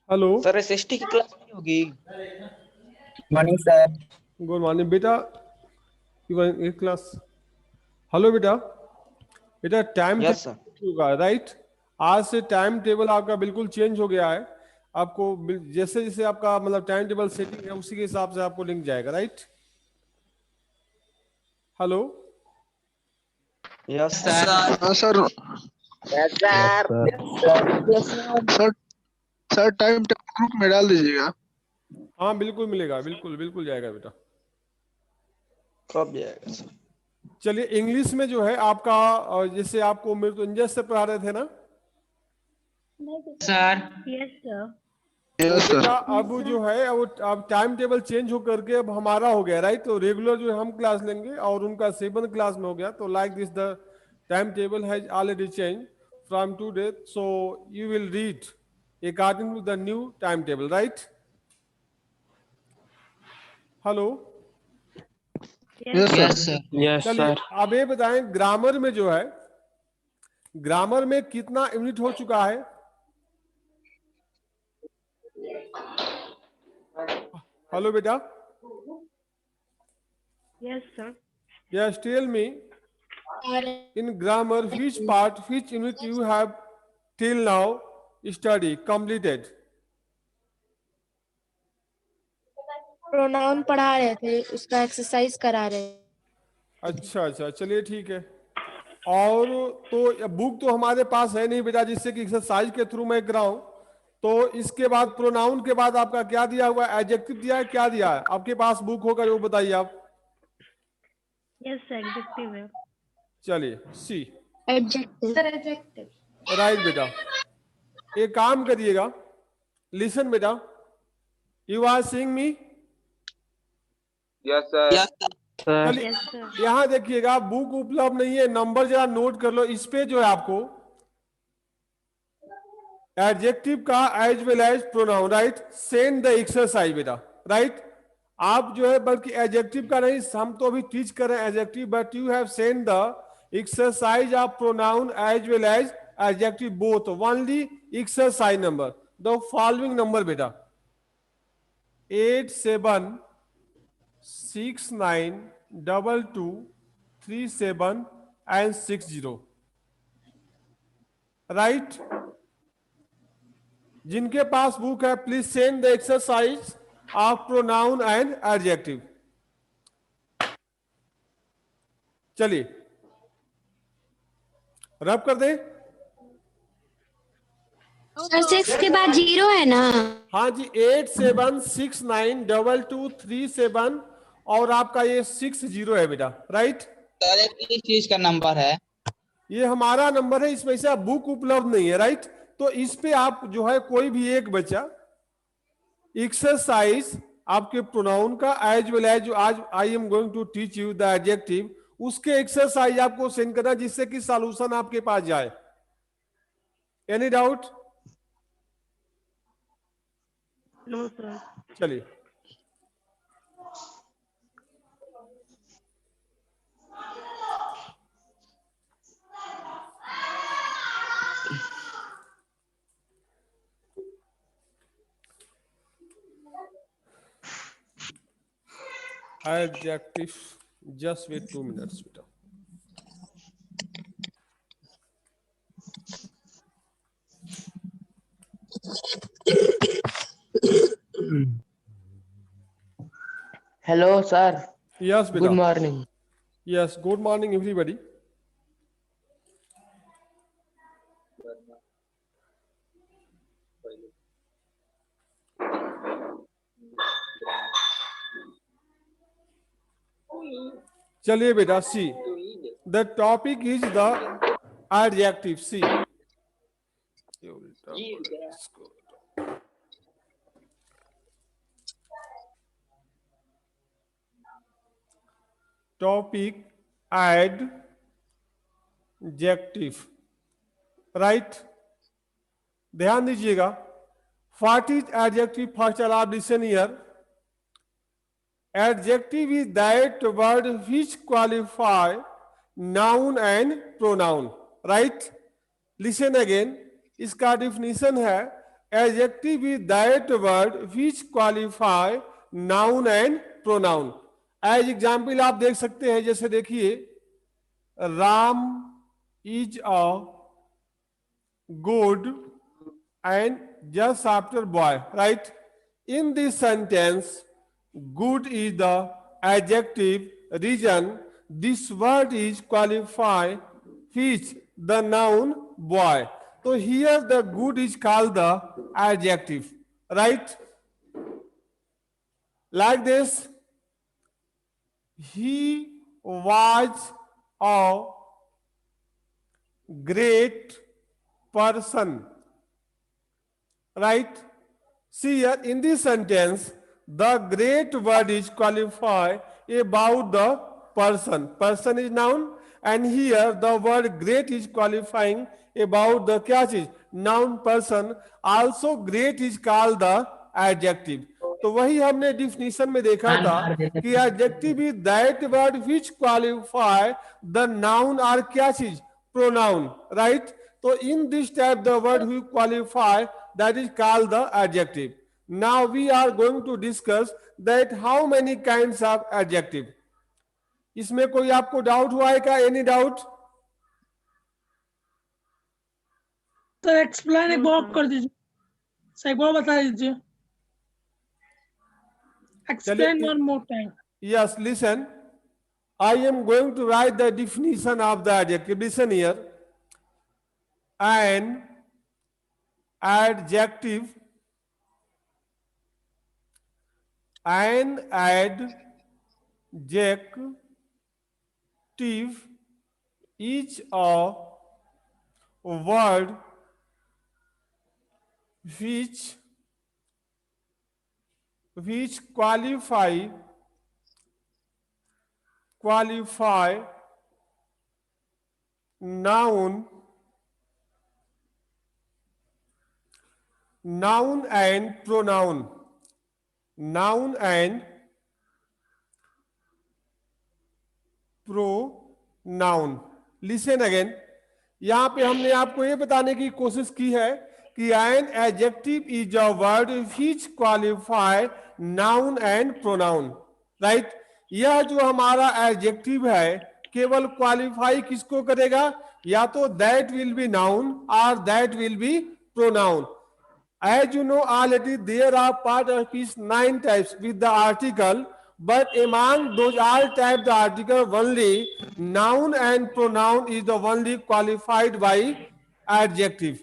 Hello sir SST की class नहीं होगी? Morning sir. गुड मॉर्निंग बेटा, एक क्लास। हेलो बेटा, बेटा टाइम यस सर। टेबल होगा राइट। आज से टाइम टेबल आपका बिल्कुल चेंज हो गया है। आपको जैसे जैसे आपका मतलब टाइम टेबल सेटिंग है उसी के हिसाब से आपको लिंक जाएगा राइट। Hello yes sir. हाँ sir. Sir sir time table group में डाल दीजिएगा। हाँ बिल्कुल मिलेगा, बिल्कुल बिल्कुल जाएगा बेटा। कब जाएगा सर? चलिए इंग्लिश में जो है आपका जैसे आपको मृत्युंजय से पढ़ा रहे थे ना, सर। तो यस बेटा सर। अब जो है वो अब टाइम टेबल चेंज हो करके अब हमारा हो गया राइट। तो रेगुलर जो है हम क्लास लेंगे और उनका 7 क्लास में हो गया। तो like this the time table has already change from today, so you will read according to the new time table right. Hello yes yes sir. Sir. Yes चलिए सर। अब ये बताएं ग्रामर में जो है, ग्रामर में कितना यूनिट हो चुका है? हेलो बेटा, Yes, sir. Yes tell me in grammar which part, which unit you have till now study completed? Pronoun पढ़ा रहे थे, उसका एक्सरसाइज करा रहे हैं। अच्छा अच्छा चलिए ठीक है। और तो बुक तो हमारे पास है नहीं बेटा जिससे कि एक्सरसाइज के थ्रू मैं कराऊं। तो इसके बाद प्रोनाउन के बाद आपका क्या दिया हुआ है? एडजेक्टिव दिया है, क्या दिया है? आपके पास बुक होगा वो बताइए आप। Yes, sir, adjective है। चलिए see Adjective. Sir, adjective. Right बेटा। एक काम करिएगा, लिसन बेटा, you are seeing me? Yes sir. Yes sir. चलिए Yes, sir. यहां देखिएगा बुक उपलब्ध नहीं है, नंबर जरा नोट कर लो। इस पे जो है आपको एडजेक्टिव का as well as pronoun right, send the exercise बेटा राइट। आप जो है बल्कि एडजेक्टिव का नहीं, हम तो अभी टीच कर रहे हैं adjective, but you have send the exercise of pronoun as well as adjective both only exercise number the following number बेटा 87692237 and 60 राइट। जिनके पास बुक है please send the exercise of pronoun and adjective. चलिए rub कर दे। Sir 6 के बाद 0 है ना? हाँ जी 87692237 और आपका ये 60 है बेटा राइट। सर किस चीज का नंबर है? ये हमारा नंबर है, इसमें से बुक उपलब्ध नहीं है राइट। तो इस पे आप जो है कोई भी एक बच्चा एक्सरसाइज आपके प्रोनाउन का एज वेल एज जो आज I am going to teach you the adjective, उसके एक्सरसाइज आपको सेंड करना जिससे कि सॉल्यूशन आपके पास जाए। Any doubt? No, sir. चलिए एडजेक्टिव, जस्ट वेट 2 मिनट्स बेटा। Hello sir. यस बेटा। Good morning. Yes good morning everybody. चलिए बेटा see the topic is the adjective. See topic adjective right. ध्यान दीजिएगा, व्हाट इज एडजेक्टिव? फर्स्ट आप listen here. Adjective is that word which qualify noun and pronoun. Right? Listen again. इसका definition है adjective is that word which qualify noun and pronoun. As example आप देख सकते हैं, जैसे देखिए Ram is a good and just after boy, right. In this sentence good is the adjective reason this word is qualified which the noun boy. So here the good is called the adjective, right? Like this, he was a great person, right? See here in this sentence, the great word is qualified about the person. Person is noun, and here the word great is qualifying about the क्या चीज, noun person. Also great is called the adjective. तो वही हमने definition में देखा था कि adjective is that word which qualify the noun और क्या चीज, pronoun, right? तो in this type the word which qualify that is called the adjective. Now we are going to discuss that how many kinds of adjective. इसमें कोई आपको doubt हुआ है क्या? Any doubt? सर एक्सप्लेन एक बार कर दीजिए, सर एक बार बता दीजिए। Explain one more time. Yes, listen. I am going to write the definition of the adjective. Listen here. An adjective, an adjective is a word which qualify noun and pronoun. Noun and pronoun. Listen again. यहां पे हमने आपको ये बताने की कोशिश की है कि an adjective is a word which qualify noun and pronoun, right? यह जो हमारा adjective है केवल क्वालिफाई किसको करेगा? या तो that will be noun or that will be pronoun. As you know already, there are part of speech 9 types with the article, but among those all types the article only noun and pronoun is the only qualified by adjective.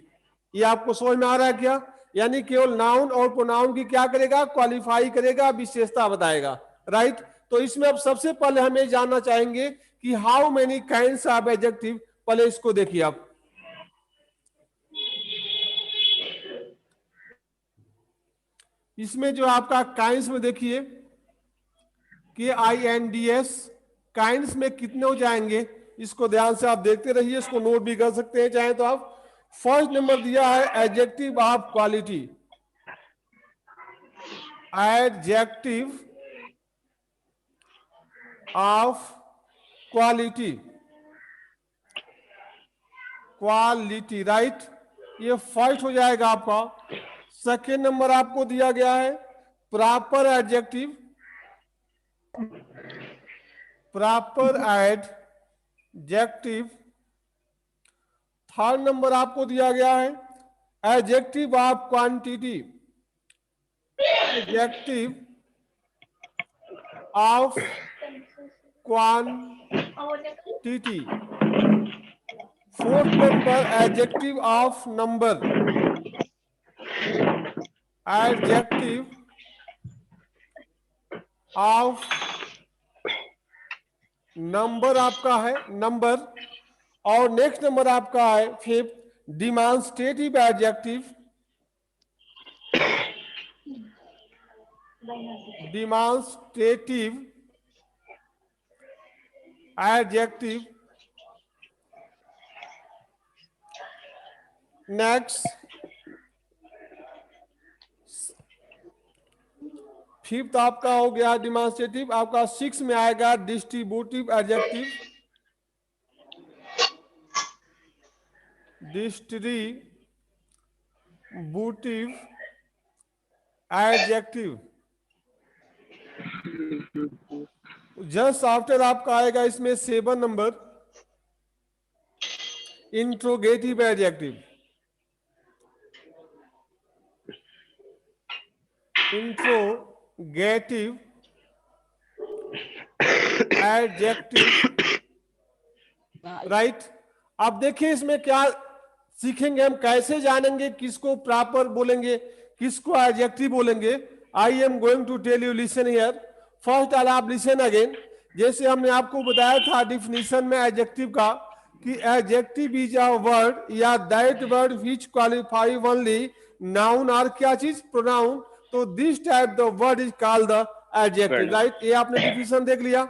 ये आपको समझ में आ रहा है क्या? यानी केवल noun और प्रोनाउन की क्या करेगा? क्वालिफाई करेगा, विशेषता बताएगा, राइट? तो इसमें अब सबसे पहले हमें जानना चाहेंगे कि how many kinds of adjective. पहले इसको देखिए आप, इसमें जो आपका काइंड्स में देखिए KINDS, काइंड्स में कितने हो जाएंगे? इसको ध्यान से आप देखते रहिए, इसको नोट भी कर सकते हैं चाहे तो आप। फर्स्ट नंबर दिया है adjective of quality. Adjective of quality, quality, right? ये फर्स्ट हो जाएगा आपका। सेकेंड नंबर आपको दिया गया है proper adjective, proper adjective. Third number आपको दिया गया है adjective of quantity, adjective of quantity. Fourth number adjective of number, adjective of number आपका है, नंबर। और नेक्स्ट नंबर आपका है fifth demonstrative adjective, demonstrative adjective. Next fifth आपका हो गया डिमॉन्स्ट्रेटिव। आपका सिक्स में आएगा distributive adjective, distributive distributive adjective. Just after आपका आएगा इसमें 7 number interrogative adjective. Interrogative adjective, right. अब देखिए इसमें क्या सीखेंगे हम, कैसे जानेंगे किसको प्रॉपर बोलेंगे, किसको एडजेक्टिव बोलेंगे. I am going to tell you, listen here. First all आप लिसन अगेन. जैसे हमने आपको बताया था डिफिनीशन में एडजेक्टिव का कि एडजेक्टिव इज अ वर्ड या that word which qualify only noun और क्या चीज, प्रोनाउन. तो this type the word is called the adjective, right. ये आपने डिफिनीशन देख लिया.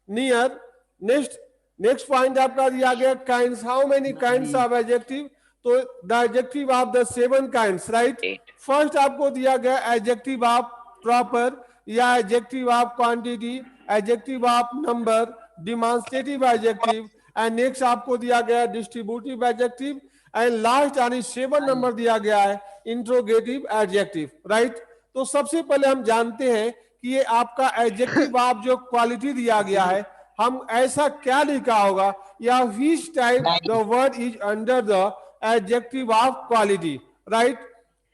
नियर नेक्स्ट पॉइंट आपका दिया गया kinds. How many kinds of adjective. तो the adjective of the 7 kinds, right. First आपको दिया गया एडजेक्टिव ऑफ प्रॉपर या adjective of quantity, adjective of number, demonstrative adjective, and next आपको दिया गया डिस्ट्रीब्यूटिव एडजेक्टिव, एंड लास्ट यानी 7 नंबर दिया गया है इंट्रोगेटिव एडजेक्टिव, राइट. तो सबसे पहले हम जानते हैं कि ये आपका एडजेक्टिव ऑफ जो क्वालिटी दिया गया है, हम ऐसा क्या लिखा होगा, या which type the word is under the adjective of quality, right.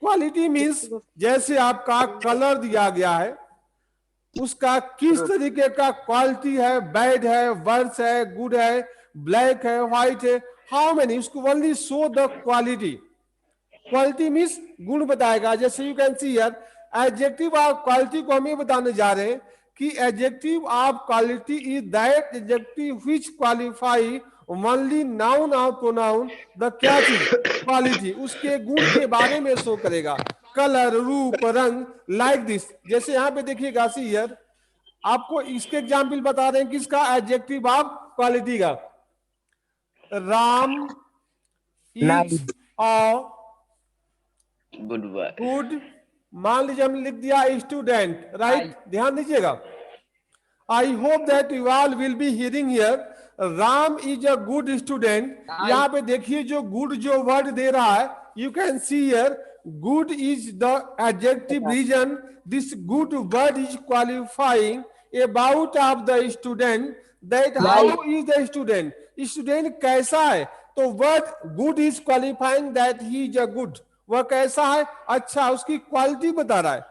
Quality means जैसे आपका कलर दिया गया है, उसका किस तरीके का क्वालिटी है, बैड है, वर्स है, गुड है, ब्लैक है, व्हाइट है, हाउ मेनी, उसको only show the quality. Quality means गुण बताएगा. जैसे you can see here adjective of quality को हम ये बताने जा रहे हैं कि adjective of quality is that adjective which qualify only noun और प्रोनाउन द क्या चीज, क्वालिटी, उसके गुण के बारे में शो करेगा. कलर, रूप, रंग, लाइक दिस. जैसे यहाँ पे देखिएगा सी हियर, आपको इसके एग्जाम्पल बता रहे हैं किसका, एडजेक्टिव ऑफ क्वालिटी का. राम इज अ गुड, मान लीजिए हमने लिख दिया स्टूडेंट, राइट. ध्यान दीजिएगा. I hope that you all will be hearing here Ram is a good student. यहाँ पे देखिए जो गुड जो वर्ड दे रहा है, you can see here good is the adjective reason. This good word is qualifying about of the student, that how is the student, student कैसा है. तो word good is qualifying that he is a good, वह कैसा है, अच्छा, उसकी quality बता रहा है.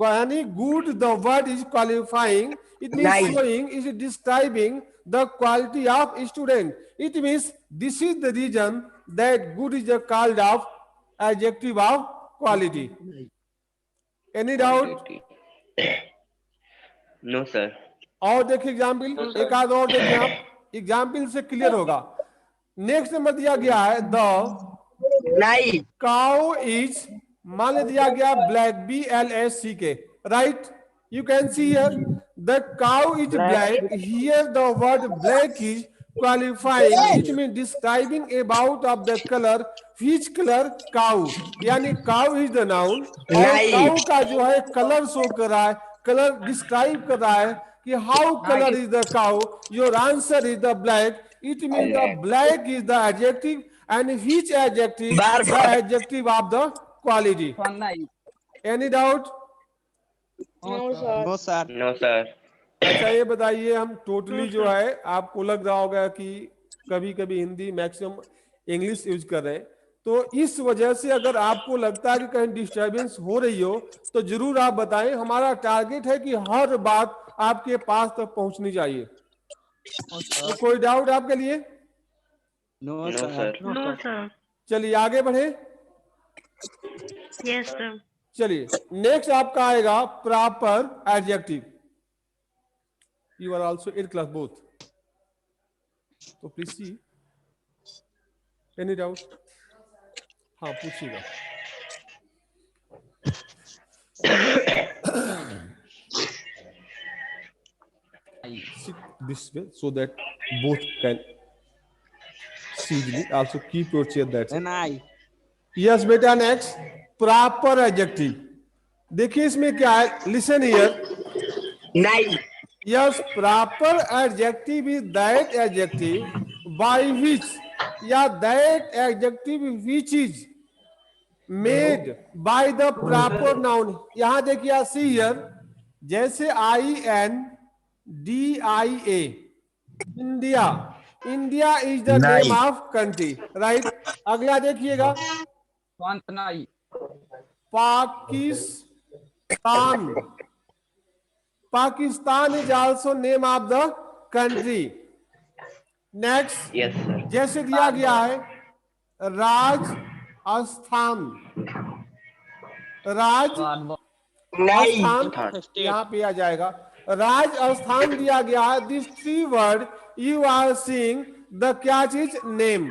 यानी good the word is qualifying, it means showing, is describing the quality of student. It means this is the reason that good is called of adjective of quality. Any doubt? No sir. और देखिए example, एक आध और देखिए आप, example से clear होगा. Next number दिया गया है द काउ इज, मान ले दिया गया black, BLACK, right. You can see here the cow is black. Here the word black is qualifying, it means describing about of the color, which color, cow. यानी cow is the noun, और cow का जो है colour show कर रहा है, colour describe कर रहा है कि how color is the cow. Your answer is the black. It means the black is the adjective, and which adjective, the adjective of the quality. Any doubt? No sir. No sir. अच्छा ये बताइए, हम totally जो है आपको लग रहा होगा कि कभी कभी हिंदी मैक्सिमम इंग्लिश यूज कर रहे हैं, तो इस वजह से अगर आपको लगता है कि कहीं डिस्टरबेंस हो रही हो तो जरूर आप बताएं. हमारा टारगेट है कि हर बात आपके पास तक पहुंचनी चाहिए. तो कोई डाउट आपके लिए? No sir. No sir. चलिए आगे बढ़े. Yes sir. चलिए नेक्स्ट आपका आएगा proper adjective. You are also in class both. So please see. Any doubt? हाँ पूछिएगा. Sit this way so that both can see easily. Also keep your chair that side. Yes बेटा, next proper adjective. देखिए इसमें क्या है, listen here. Yes, proper adjective is that adjective by which, या that adjective which is made by the proper noun. यहां देखिए see here, जैसे INDIA, India, India is the name of country, right. अगला देखिएगा, Pakistan, Pakistan is also name of the country. Next, yes sir. जैसे दिया गया है राजस्थान, राजस्थान यहाँ पे आ जाएगा, राजस्थान दिया गया है। This 3 word you are seeing the क्या चीज नेम।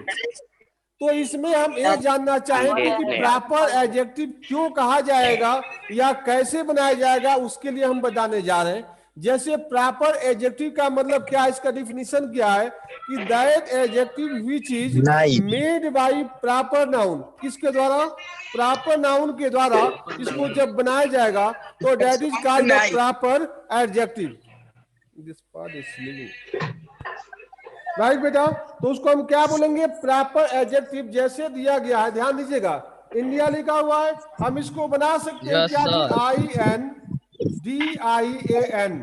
तो इसमें हम ये जानना चाहेंगे कि प्रॉपर एडजेक्टिव क्यों कहा जाएगा या कैसे बनाया जाएगा, उसके लिए हम बताने जा रहे हैं। जैसे प्रॉपर एडजेक्टिव का मतलब क्या है, इसका डिफिनीशन क्या है कि that adjective which is made by proper noun. किसके द्वारा? प्रॉपर नाउन के द्वारा इसको जब बनाया जाएगा तो that is called the proper adjective. This part is sleeping, right बेटा। तो उसको हम क्या बोलेंगे? Proper adjective. जैसे दिया गया है, ध्यान दीजिएगा, इंडिया लिखा हुआ है, हम इसको बना सकते हैं क्या? INDIAN।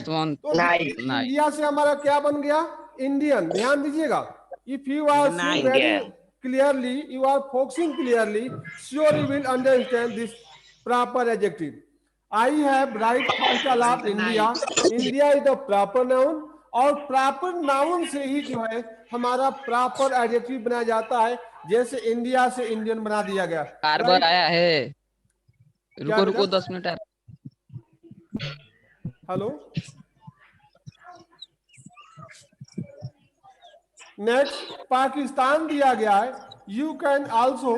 तो इंडिया से हमारा क्या बन गया? इंडियन। ध्यान दीजिएगा, if you are seeing very clearly, you are focusing clearly, sure you will understand this proper adjective. I have right title of India, India is the proper noun, और proper noun से ही जो है हमारा proper adjective बनाया जाता है। जैसे इंडिया से इंडियन बना दिया गया। कार्बर आया है, रुको रुको 10 मिनट। हेलो, नेक्स्ट पाकिस्तान दिया गया है, यू कैन आल्सो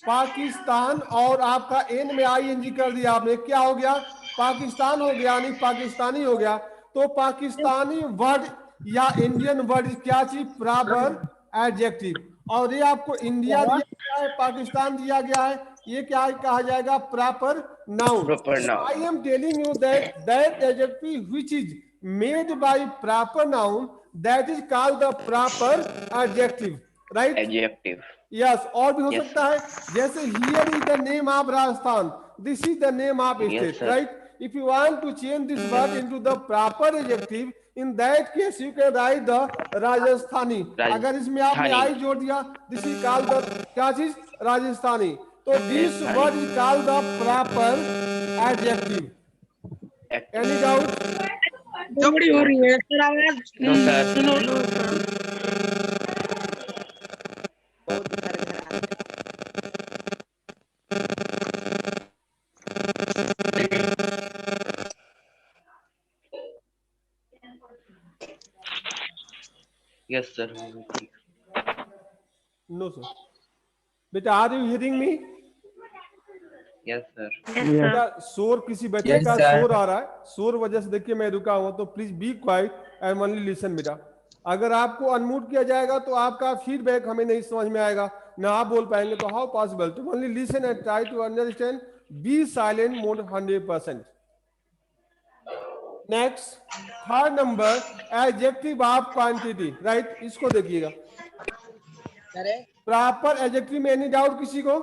पाकिस्तान, और आपका एन में ING कर दिया आपने, क्या हो गया? पाकिस्तान हो गया, यानी पाकिस्तानी हो गया। तो पाकिस्तानी वर्ड या इंडियन वर्ड क्या चीज? Proper adjective. और ये आपको इंडिया दिया गया है, पाकिस्तान दिया गया है, ये क्या कहा जाएगा? Proper noun. I am telling you that that adjective which is made by proper noun, that is called the proper adjective, right? Adjective, yes. और भी हो सकता है, जैसे here is the name of Rajasthan, this is the name of state, right? If you want to change this word into the proper adjective, in that case you can write the Rajasthani. अगर इसमें आपने I जोड़ दिया, this is called the क्या चीज? राजस्थानी। तो this word is called the proper adjective. Any doubt? बड़ी हो रही है सर, आवाज सुनो। yes sir. No sir. बेटा, are you hearing me? yes sir. बेटा, शोर किसी बच्चे का शोर आ रहा है, शोर वजह से देखिए मैं रुका हुआ, तो please be quiet and only listen बेटा। अगर आपको अनम्यूट किया जाएगा तो आपका फीडबैक हमें नहीं समझ में आएगा, ना आप बोल पाएंगे, तो how possible? To only listen and try to understand, be silent mode 100%। Next, third number, adjective of quantity, right? इसको देखिएगा, प्रॉपर एडजेक्टिव में एनी डाउट किसी को?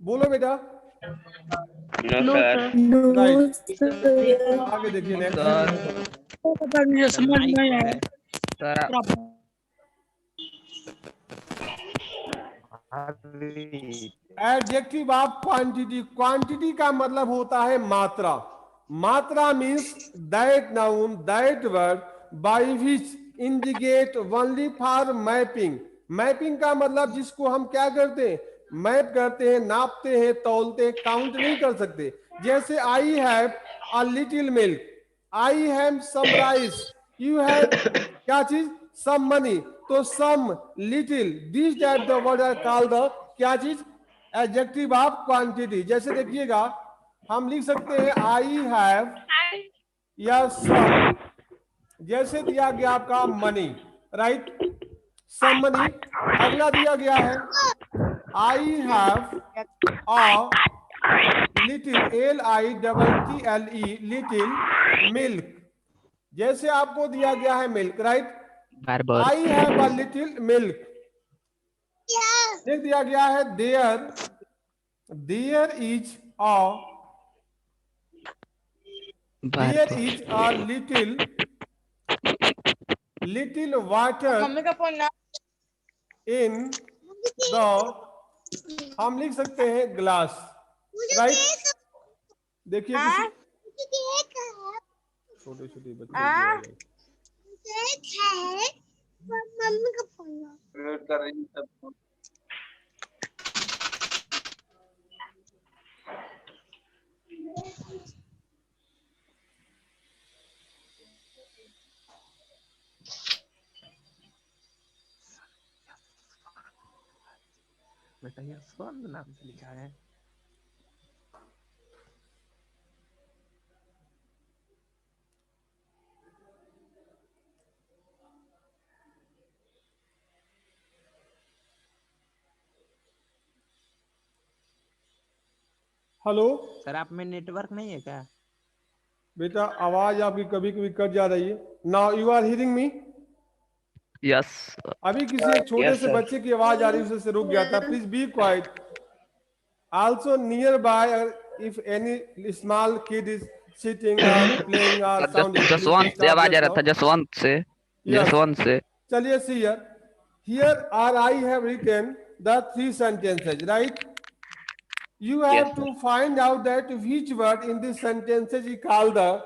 बोलो बेटा। No sir. राइट, आगे देखिए नेक्स्ट। मुझे समझ नहीं आया। एडजेक्टिव ऑफ क्वांटिटी, क्वांटिटी का मतलब होता है मात्रा। मात्रा means that noun, that word by which indicate only for mapping. Mapping का मतलब जिसको हम क्या करते हैं? मैप करते हैं, नापते हैं, तौलते हैं, काउंट नहीं कर सकते। जैसे I have a little milk, I have some rice, you have क्या चीज? Some money. तो some, little, this type the word are called the क्या चीज? Adjective of quantity. जैसे देखिएगा, हम लिख सकते हैं आई हैव या सम, जैसे दिया गया आपका मनी, राइट? Some money. अगला दिया गया है I have a little, LITTLE, little milk. जैसे आपको दिया गया है milk, right? I have a little milk. एक दिया गया है there is a little water in the, हम लिख सकते हैं ग्लास, राइट। देखिए छोटे छोटे बच्चे बेटा यशवंत नाम से लिखा है। हेलो सर आप में नेटवर्क नहीं है क्या? बेटा, आवाज आपकी कभी कभी कट जा रही है। Now you are hearing me? Yes अभी किसी एक छोटे Yes, से sir. बच्चे की आवाज आ रही है, उससे रुक गया था। Please be quiet. Also nearby, if any small kid is sitting और प्लेइंग और साउंडिंग, जसवंत से आवाज आ रहा था, जसवंत से। चलिए see here are I have written the 3 sentences, right? You have Yes, to find out that which word in this sentences is called the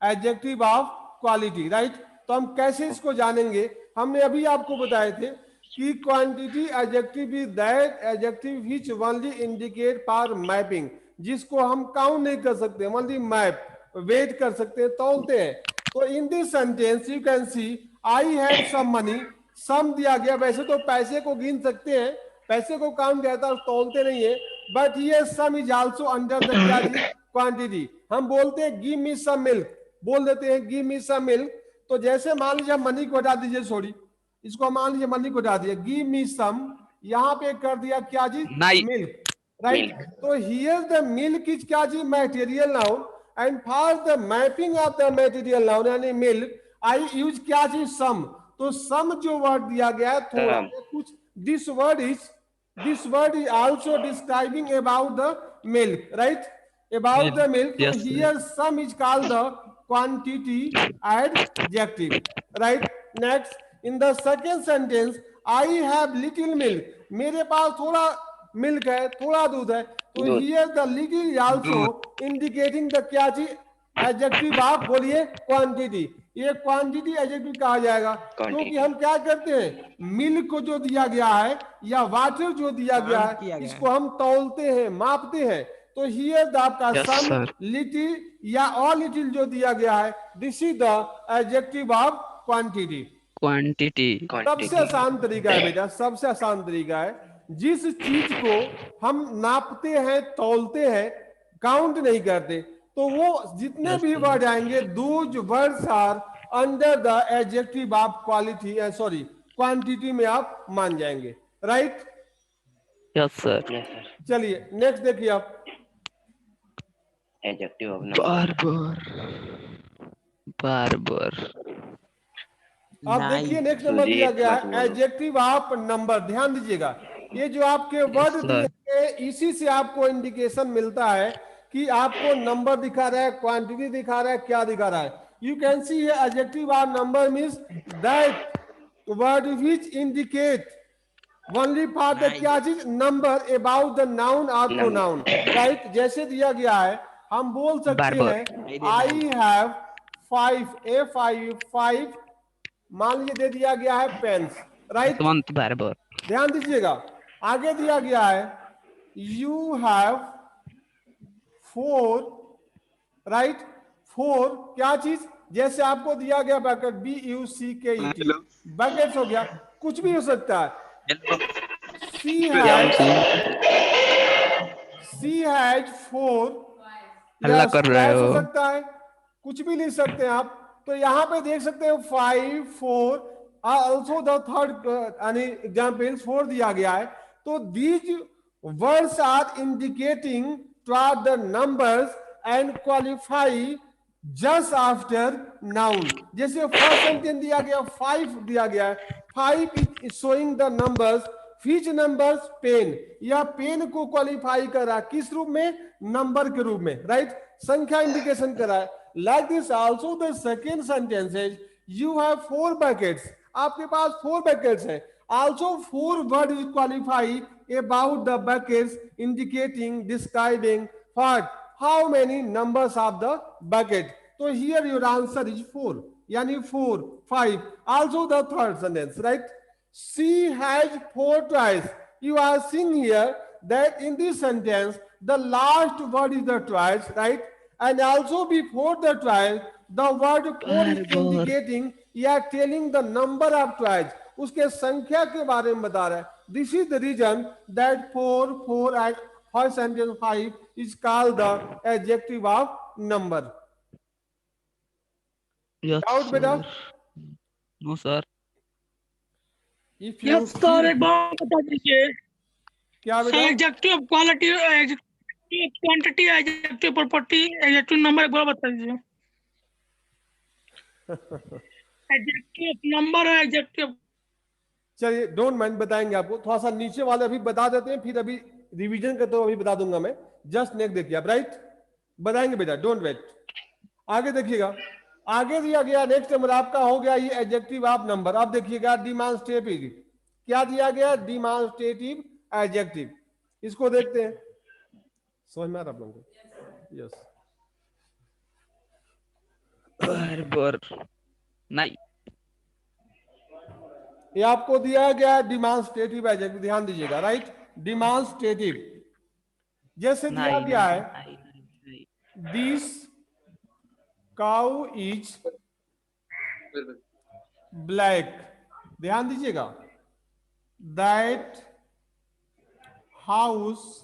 adjective of quality, right? तो हम कैसे इसको जानेंगे? हमने अभी आपको बताए थे कि quantity adjective is that adjective which only indicate for mapping, जिसको हम काउंट नहीं कर सकते, ओनली मैप, वेट कर सकते हैं, तौलते हैं। तो in this sentence you can see I have some money, some दिया गया। वैसे तो पैसे को गिन सकते हैं, पैसे को काउंट किया था, तौलते नहीं है, बट ये सम इज आल्सो अंडर द क्या जी क्वांटिटी। हम बोलते हैं गिव मी सम मिल्क, बोल देते हैं गिव मी सम मिल्क। तो जैसे मान लीजिए मनी को हटा दीजिए, सॉरी इसको मान लीजिए मनी को हटा दिया, गिव मी सम, यहाँ पे कर दिया क्या जी मिल्क, राइट। तो हियर द मिल्क इज क्या जी material noun, and for the mapping of the material noun यानी मिल्क आई यूज क्या जी सम। तो सम जो वर्ड दिया गया है थोड़ा कुछ, this word is also describing about the milk, right, about the milk. Yes, So here sum is called the quantity adjective, right? Next, in the second sentence, I have little milk, मेरे पास थोड़ा milk है, थोड़ा दूध है। तो here the little is also indicating the क्या चीज adjective आप बोलिए क्वांटिटी। ये क्वांटिटी एडजेक्टिव कहा जाएगा, क्योंकि हम क्या करते हैं, मिल्क को जो दिया गया है या वाटर जो दिया गया है, इसको हम तौलते हैं, मापते हैं। तो हियर आपका सम, लिटिल या ऑल लिटिल जो दिया गया है, this is the adjective of quantity. सबसे आसान तरीका है बेटा, सबसे आसान तरीका है, जिस चीज को हम नापते हैं, तौलते हैं, काउंट नहीं करते, तो वो जितने भी वर्ड आएंगे, those words are under the adjective of quality, sorry quantity में आप मान जाएंगे, राइट? Yes sir. चलिए नेक्स्ट देखिए आप, एडजेक्टिव ऑफ बार बार। अब देखिए नेक्स्ट नंबर दिया गया है एडजेक्टिव ऑफ नंबर। ध्यान दीजिएगा, ये जो आपके वर्ड दिए हैं, इसी से आपको इंडिकेशन मिलता है कि आपको नंबर दिखा रहा है, क्वांटिटी दिखा रहा है, क्या दिखा रहा है। You can C adjective of number means that word which indicate only for the क्या चीज नंबर अबाउट द नाउन और प्रोनाउन, राइट। जैसे दिया गया है, हम बोल सकते हैं आई हैव 5 मान लीजिए दे दिया गया है पेन्स, राइट। ध्यान दीजिएगा, आगे दिया गया है यू हैव 4, राइट। 4 क्या चीज, जैसे आपको दिया गया बैकेट BUCKET, बैकेट हो गया, कुछ भी हो सकता है। सी हैज 4 कर रहे हो, हो सकता है, कुछ भी लिख सकते हैं आप। तो यहाँ पे देख सकते हैं 5, 4 आल्सो द थर्ड एग्जाम्पल 4 दिया गया है। तो these words are indicating toward the numbers and qualify just after noun. जैसे फर्स्ट सेंटेंस दिया गया 5 दिया गया है, 5 is showing the numbers, which numbers pen, या पेन को क्वालिफाई कर रहा है किस रूप में, नंबर के रूप में, राइट, संख्या इंडिकेशन कर रहा है. Like this also the second sentences you have 4 buckets, आपके पास 4 buckets हैं. Also 4 word is qualify about the buckets indicating describing what, how many numbers of the bucket. So here your answer is 4, yani 4 5. Also the third sentence, right, she has 4 toys. You are seeing here that in this sentence the last word is the toys, right, and also before the toys the word 4 is indicating या telling the number of toys, उसके संख्या के बारे में बता रहा है. This is the reason that 4 and first sentence 5 is called the adjective of number. Yes, Doubt बेटा? no sir. If you yes sir, एक बार बता दीजिए. क्या सर बेटा? Adjective quality, adjective quantity, adjective property, adjective number एक बार बता दीजिए. Adjective number है, एडजेक्टिव. चलिए डोंट माइंड, बताएंगे आपको. थोड़ा सा नीचे वाले अभी बता देते हैं, फिर अभी रिवीजन करते हुए अभी बता दूंगा मैं. जस्ट नेक्स्ट देखिए आप, राइट, बताएंगे बेटा, डोंट वेट. आगे देखिएगा, आगे दिया गया नेक्स्ट नंबर आपका हो गया ये एडजेक्टिव ऑफ नंबर. अब देखिएगा डिमॉन्स्ट्रेटिव, क्या दिया गया, डिमॉन्स्ट्रेटिव एडजेक्टिव. इसको देखते हैं, समझ में आ रहा आप लोगों को? यस, बराबर नहीं. ये आपको दिया गया डिमॉन्स्ट्रेटिव एडजेक्टिव, ध्यान दीजिएगा, राइट, डिमॉन्स्ट्रेटिव. जैसे दिया गया है दिस काउ इज ब्लैक, ध्यान दीजिएगा. That house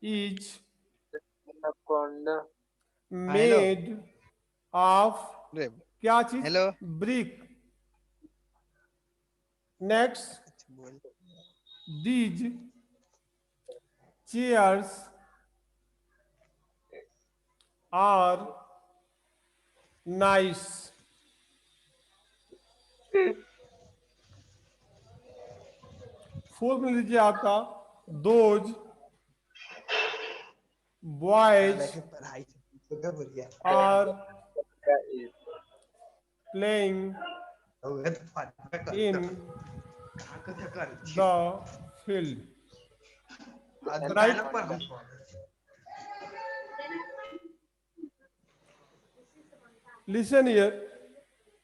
is made of क्या चीज, hello. Brick. Next, these chairs are nice. Fourth में लीजिए आपका those boys are playing in the field. Right? Listen here.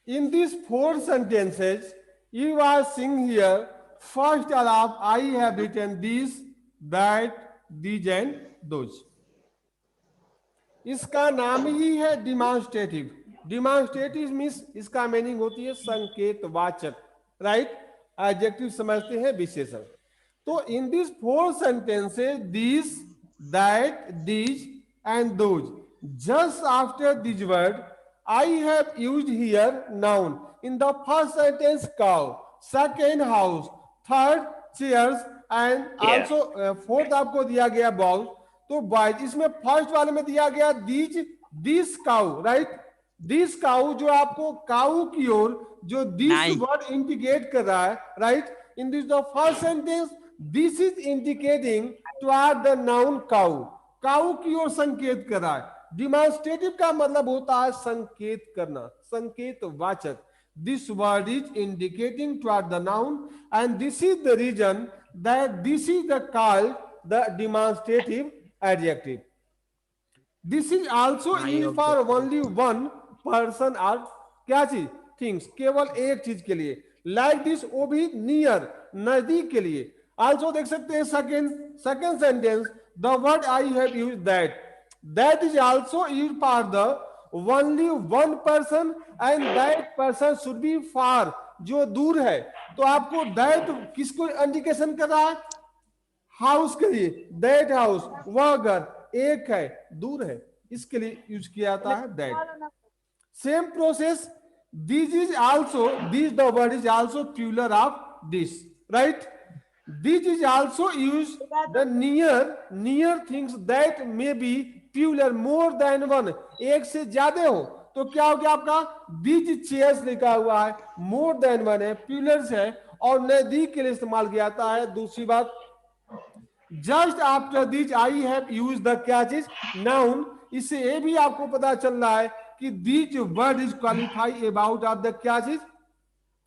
In these 4 sentences, you are seeing here, first of I have written this, that, these and those. इसका नाम ही है demonstrative. Demonstrative means इसका meaning होती है संकेतवाचक, right. Adjective समझते हैं विशेषण. तो in this 4 sentences this, that, these and those, just after this word I have used here noun. In the first sentence cow, second house, third chairs and also fourth आपको दिया गया boys. तो boys इसमें first वाले में दिया गया this cow, right. This cow जो आपको काउ की ओर जो दिस वर्ड इंडिकेट कर रहा है, right. In this the first sentence this is indicating toward the noun cow, cow की ओर संकेत कर रहा है. डिमॉन्स्ट्रेटिव का मतलब होता है संकेत करना, संकेतवाचक. This word is indicating toward the noun and this is the reason that this is the called the demonstrative adjective. This is also used for only one person और क्या चीज, थिंग्स, केवल एक चीज के लिए. लाइक दिस, वो भी नियर, नजदीक के लिए. आल्सो देख सकते हैं second sentence, the word I have used that, that is also used for the only one person and that person should be far, जो दूर है. तो आपको that किसको इंडिकेशन कर रहा है, हाउस के लिए. that house, वह घर एक है, दूर है, इसके लिए यूज किया जाता है that. Same process, this is also, this the word is also plural of this, right. This is also used the near things that may be plural more than one, एक से ज्यादा हो. तो क्या हो गया आपका, दीज चेयर्स लिखा हुआ है, मोर देन वन है, प्यूलर है, और नजदीक के लिए इस्तेमाल किया जाता है। दूसरी बात, just after this I have use the क्या चीज, नाउन। इससे ये भी आपको पता चल रहा है कि this word is qualify about of the क्या चीज,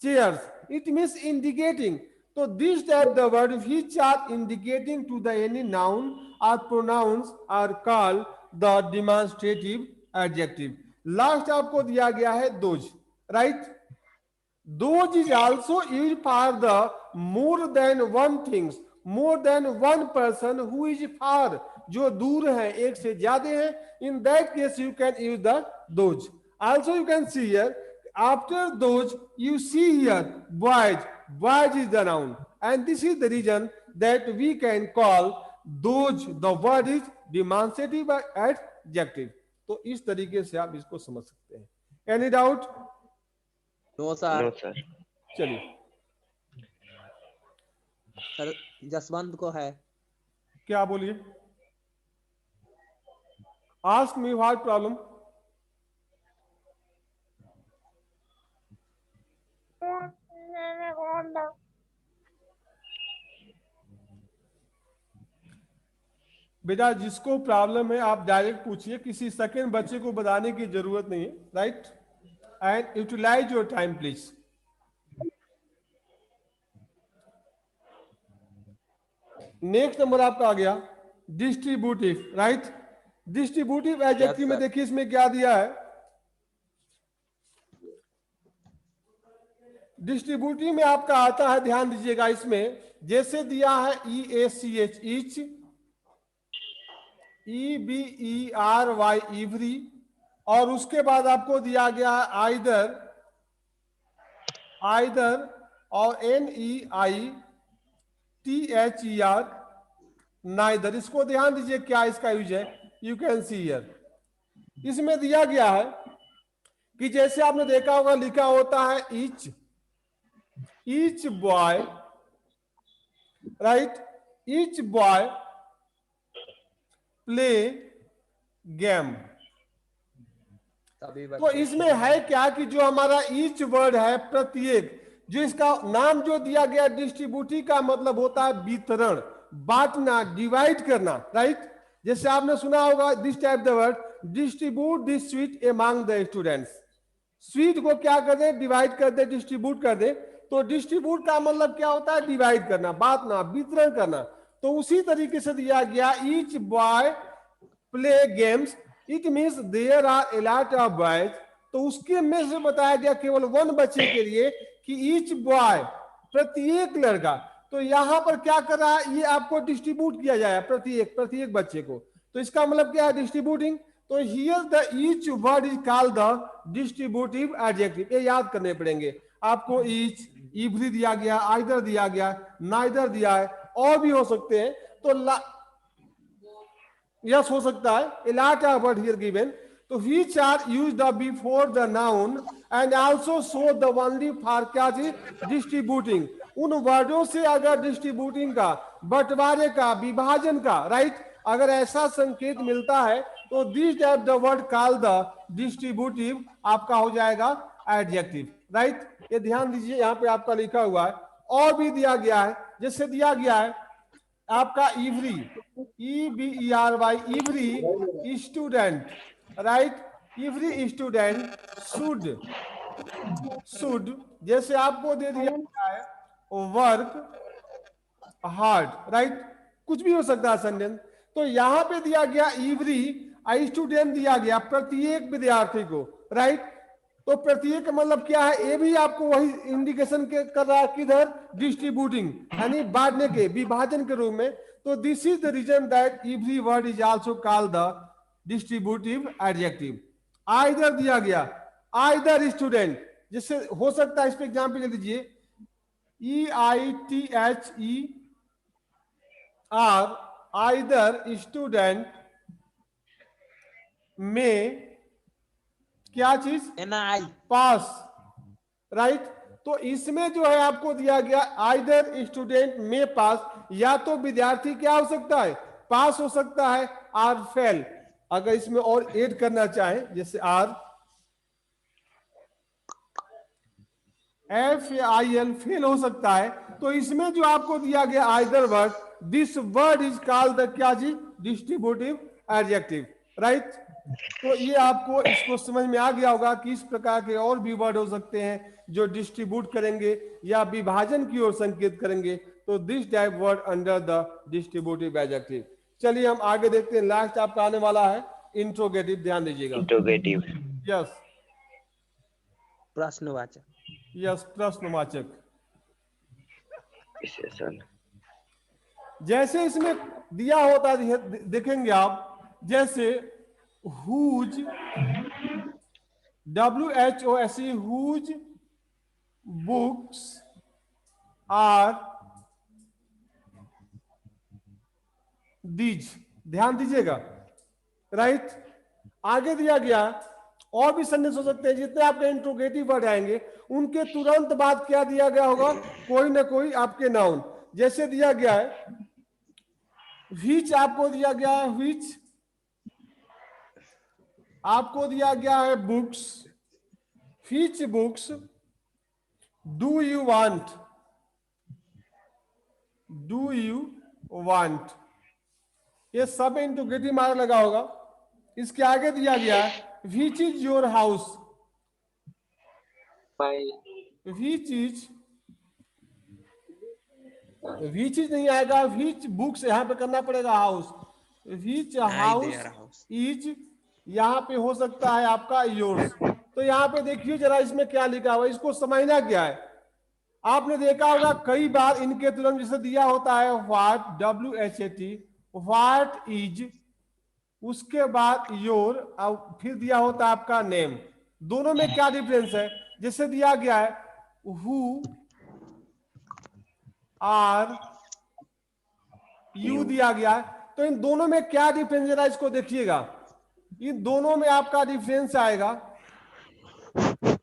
चेयर्स, इट मीन्स इंडिकेटिंग। तो this type the word which are indicating to the any noun और pronouns are called the demonstrative adjective. Last आपको दिया गया है those, right. Those is also used for the more than one things, more than one person who is far, जो दूर है, एक से ज्यादा है। In that case you can use the those. Also you can see here after those you see here boys, boys is the noun, and this is the reason that we can call those, the word is demonstrative adjective। तो इस तरीके से आप इसको समझ सकते हैं। Any doubt? No sir. No sir. चलिए, सर जसवंत को है। क्या बोलिए? Ask me what problem. बेटा जिसको प्रॉब्लम है आप डायरेक्ट पूछिए, किसी सेकंड बच्चे को बताने की जरूरत नहीं है, right. And utilize your time please. Next number आपका आ गया डिस्ट्रीब्यूटिव, राइट। डिस्ट्रीब्यूटिव एडजेक्टिव में देखिए इसमें क्या दिया है। डिस्ट्रीब्यूटिव में आपका आता है, ध्यान दीजिएगा, इसमें जैसे दिया है EACH, ईच, EBERY, इवरी, और उसके बाद आपको दिया गया है आइदर, आइदर, और NEITHER, नाइदर। इसको ध्यान दीजिए क्या इसका यूज है। यू कैन सी हियर, इसमें दिया गया है कि जैसे आपने देखा होगा लिखा होता है each, each boy, right, each boy play game. तो इसमें है क्या कि जो हमारा ईच वर्ड है, प्रत्येक, जो इसका नाम जो दिया गया डिस्ट्रीब्यूटिव का मतलब होता है वितरण, बांटना, डिवाइड करना, राइट। जैसे आपने सुना होगा this type the word distribute this sweet among the students. Sweet को क्या कर दे, डिवाइड कर दे, डिस्ट्रीब्यूट कर दे। तो डिस्ट्रीब्यूट का मतलब क्या होता है, डिवाइड करना, बांटना, वितरण करना। तो उसी तरीके से दिया गया each boy play games, it means there are a lot of boys. तो उसके में से बताया गया केवल वन बच्चे के लिए कि ईच बॉय, प्रत्येक लड़का। तो यहां पर क्या कर रहा है, ये आपको डिस्ट्रीब्यूट किया जाए प्रत्येक बच्चे को। तो इसका मतलब क्या है, डिस्ट्रीब्यूटिंग। तो here the each word is called the distributive adjective. ये याद करने पड़ेंगे आपको। ईच, इवरी दिया गया, आइदर दिया गया, नाइदर दिया है, और भी हो सकते हैं। तो यस हो सकता है, a lot of word here given, तो which are used before the noun and also show the only for क्या चीज, डिस्ट्रीब्यूटिंग। उन वर्डों से अगर डिस्ट्रीब्यूटिंग का, बंटवारे का, विभाजन का, राइट, अगर ऐसा संकेत मिलता है तो this type the word call the distributive आपका हो जाएगा एडजेक्टिव, राइट। ये ध्यान दीजिए, यहाँ पे आपका लिखा हुआ है। और भी दिया गया है, जैसे दिया गया है आपका every, EBERY, every student, right, every student should, जैसे आपको दे दिया गया है वर्क हार्ड, राइट, कुछ भी हो सकता है सेंटेंस। तो यहां पे दिया गया इवरी स्टूडेंट दिया गया प्रत्येक विद्यार्थी को, राइट। तो प्रत्येक मतलब क्या है, ये भी आपको वही इंडिकेशन कर रहा है किधर, डिस्ट्रीब्यूटिंग, यानी बांटने के, विभाजन के रूप में। तो this is the reason that every word is also called the distributive adjective. Either दिया गया, आइदर स्टूडेंट, जिससे हो सकता है, इस पे एग्जांपल ले लीजिए, EITHER, आइदर स्टूडेंट में क्या चीज, NI पास, राइट। तो इसमें जो है आपको दिया गया आइदर स्टूडेंट में पास, या तो विद्यार्थी क्या हो सकता है, पास हो सकता है, आर फेल। अगर इसमें और ऐड करना चाहे, जैसे आर, FAIL फेल हो सकता है, तो इसमें जो आपको दिया गया either word, this word is called the क्या जी, डिस्ट्रीब्यूटिव एडजेक्टिव, राइट। तो ये आपको इसको समझ में आ गया होगा कि इस प्रकार के और भी वर्ड हो सकते हैं जो डिस्ट्रीब्यूट करेंगे या विभाजन की ओर संकेत करेंगे, तो this type word under the distributive adjective. चलिए हम आगे देखते हैं, लास्ट आपका आने वाला है इंट्रोगेटिव, ध्यान दीजिएगा। इंट्रोगेटिव। यस प्रश्नवाचक। यस, प्रश्नवाचक। विशेषण। जैसे इसमें दिया होता है, देखेंगे आप, जैसे whose, WHOSE, whose books are these, ध्यान दीजिएगा, राइट। आगे दिया गया और भी सेंटेंस हो सकते हैं, जितने आपके इंट्रोगेटिव वर्ड आएंगे उनके तुरंत बाद क्या दिया गया होगा, कोई ना कोई आपके नाउन। जैसे दिया गया है व्हिच, आपको दिया गया है व्हिच, आपको दिया गया है books, which books do you want, do you want, ये सब इंट्रोगेटिव मार्क लगा होगा। इसके आगे दिया गया है which is your house, which is, which is नहीं आएगा, व्हिच बुक्स यहां पे करना पड़ेगा हाउस, व्हिच हाउस इज यहाँ पे हो सकता है आपका योर्स। तो यहाँ पे देखिए जरा इसमें क्या लिखा हुआ है, इसको समझना क्या है। आपने देखा होगा कई बार इनके तुरंत जैसे दिया होता है व्हाट, WHAT, व्हाट इज, उसके बाद योर, फिर दिया होता है आपका नेम। दोनों में क्या डिफरेंस है, जैसे दिया गया है हु आर यू दिया गया है, तो इन दोनों में क्या डिफरेंस है, इसको देखिएगा। इन दोनों में आपका डिफरेंस आएगा,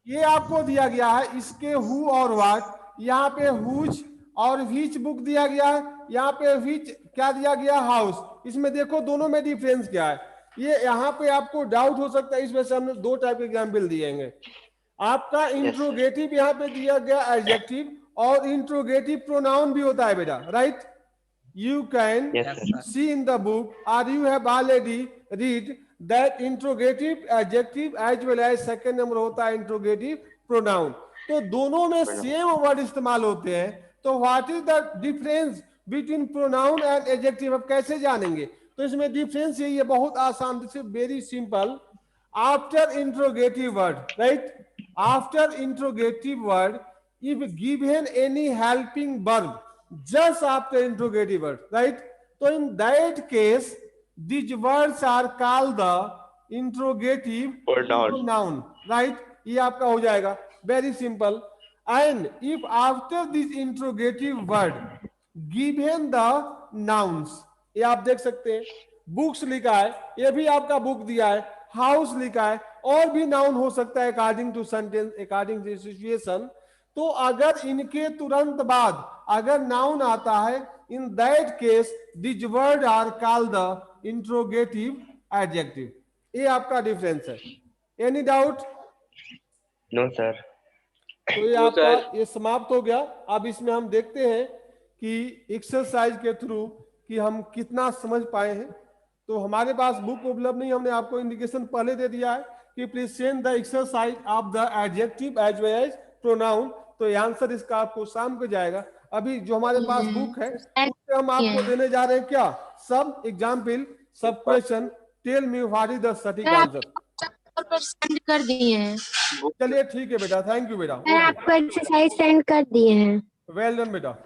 ये आपको दिया गया है इसके हु और व्हाट, यहाँ पे हुज और व्हिच बुक दिया गया है, यहाँ पे व्हिच क्या दिया गया, हाउस। इसमें देखो दोनों में डिफरेंस क्या है, ये यहाँ पे आपको डाउट हो सकता है, इस वजह से हमने दो टाइप के एग्जाम्पल दिएंगे। आपका इंट्रोगेटिव यहाँ पे दिया गया एडजेक्टिव, और इंट्रोगेटिव प्रोनाउन भी होता है बेटा, right. You can see in the book or you have already read that interrogative adjective as well as second number होता है interrogative pronoun। तो दोनों में सेम वर्ड इस्तेमाल होते हैं, तो what is the difference between pronoun and adjective, अब कैसे जानेंगे। तो इसमें डिफरेंस यही है, बहुत आसान, this is very simple. After interrogative word, right, after interrogative word if given any helping verb just after interrogative word, right, so in that case these words are called the interrogative pronoun, right। ये आपका हो जाएगा very simple। and if after this interrogative word given the nouns, ये आप देख सकते हैं books लिखा है, ये भी आपका बुक दिया है, हाउस लिखा है, और भी नाउन हो सकता है according to sentence, according to situation. तो अगर इनके तुरंत बाद अगर नाउन आता है, in that case this word are called the interrogative adjective. ये आपका डिफरेंस है। Any doubt? No sir. तो ये आपका ये समाप्त हो गया। अब इसमें हम देखते हैं कि एक्सरसाइज के थ्रू कि हम कितना समझ पाए हैं। तो हमारे पास बुक उपलब्ध नहीं, हमने आपको इंडिकेशन पहले दे दिया है कि please send the exercise of the adjective as well as pronoun. तो ये आंसर इसका आपको शाम को जाएगा। अभी जो हमारे पास बुक है उससे हम आपको देने जा रहे हैं क्या, सब एग्जाम्पल, सब question. Tell me what is the सटीक आंसर। सेंड कर दिए हैं। चलिए ठीक है बेटा, थैंक यू बेटा। आपको एक्सरसाइज सेंड कर दिए हैं। वेल डन बेटा।